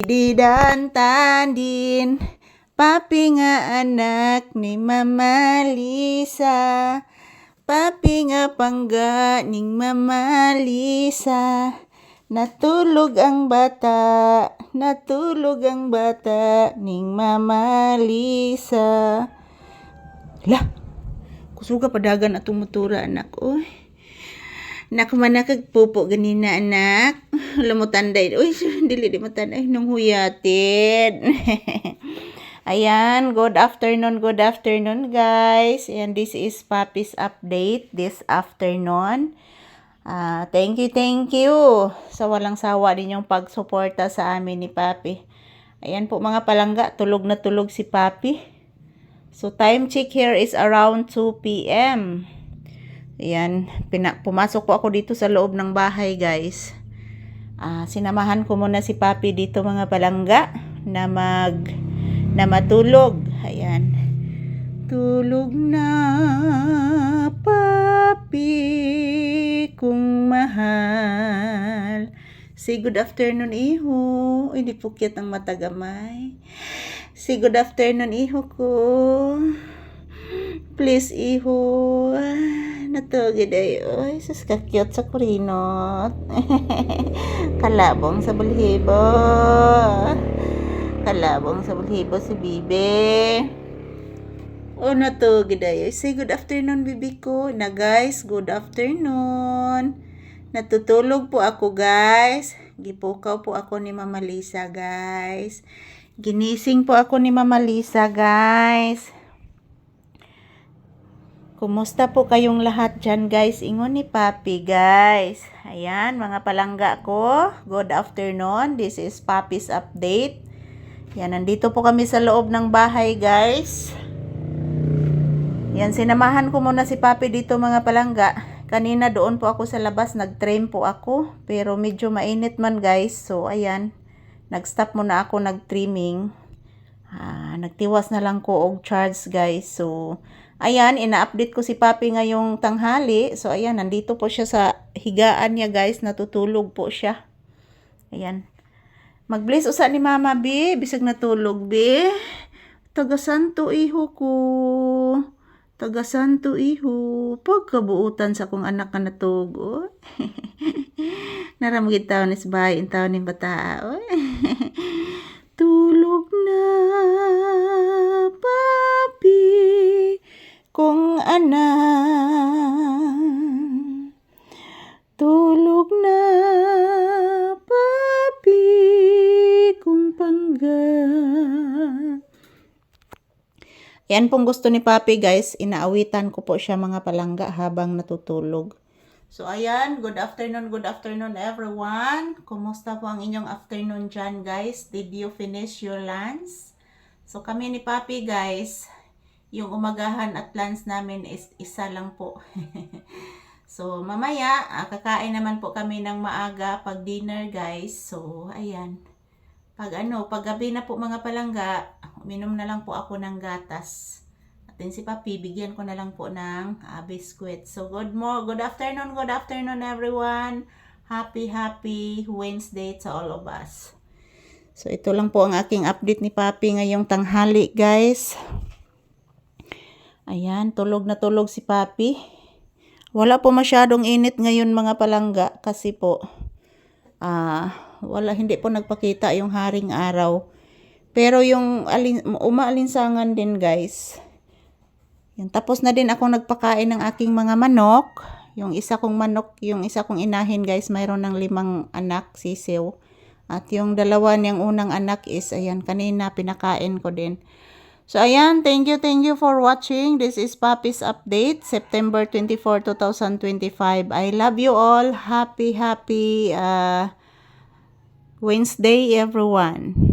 Didantandin, papi nga anak ni Mama Lisa. Papi nga pangga ning Mama Lisa. Natulog ang bata ning Mama Lisa. Lah, kusuga padagan atong motora anak, oy. Nakumana kag pupo ganina anak. Lamutanday. Uy, dili di matanay nung huyatin. Ayan, good afternoon guys. And this is Papi's update this afternoon. Thank you sa walang sawa din yung pagsuporta sa amin ni Papi. Ayan po mga palangga, tulog na tulog si Papi. So time check here is around 2 p.m. Ayan, pumasok po ako dito sa loob ng bahay guys. Sinamahan ko muna si Papi dito mga palangga na matulog. Ayan. Tulog na Papi kung mahal. Say good afternoon iho. Uy, di pukyat ang mata gamay. Say good afternoon iho ko. Please iho. Natugid ay. Uy, sus ka-cute sa kurinot. Kalabong sa bulhibo. Kalabong sa bulhibo si Bibi. Oh, natugid ay. Say good afternoon, Bibi ko. Na guys, good afternoon. Natutulog po ako guys. Gipukaw po ako ni Mama Lisa guys. Ginising po ako ni Mama Lisa guys. Kumusta po kayong lahat dyan guys? Ingon ni Papi guys. Ayan mga palangga ko. Good afternoon. This is Papi's update. Yan, nandito po kami sa loob ng bahay guys. Yan, sinamahan ko muna si Papi dito mga palangga. Kanina doon po ako sa labas. Nag-trim po ako. Pero medyo mainit man guys. So ayan. Nag-stop muna ako nag-trimming. Nagtiwas na lang ko og charge guys. So ayan, ina-update ko si Papi ngayong tanghali. So, ayan, nandito po siya sa higaan niya, guys. Natutulog po siya. Ayan. Mag-bless usa ni Mama, B. Bisag natulog, B. Taga-santo iho ko. Taga-santo iho. Pagkabuutan sa kong anak ka natugo. Naramugid taon is bahay. In taon ng bata. Tulog na, Papi. Kung anak, tulog na Papi kung pangga. Yan pong gusto ni Papi guys, inaawitan ko po siya mga palangga habang natutulog. So ayan, good afternoon everyone. Kumusta po ang inyong afternoon dyan guys? Did you finish your lunch? So kami ni Papi guys, yung umagahan at lunch namin is isa lang po. So, mamaya, kakain naman po kami ng maaga pag dinner, guys. So, ayan. Pag gabi na po mga palangga, uminom na lang po ako ng gatas. At din si Papi, bigyan ko na lang po ng biscuit. So, good afternoon everyone. Happy Wednesday to all of us. So, ito lang po ang aking update ni Papi ngayong tanghali, guys. Ayan, tulog na tulog si Papi. Wala po masyadong init ngayon mga palangga kasi po hindi po nagpakita yung haring araw. Pero yung umaalinsangan din guys. Yan, tapos na din ako nagpakain ng aking mga manok. Yung isa kong inahin guys, mayroon ng 5 anak, sisiw. At yung dalawa niyang unang anak is, ayan, kanina pinakain ko din. So, ayan, thank you for watching. This is Papi's update, September 24, 2025. I love you all. Happy Wednesday, everyone.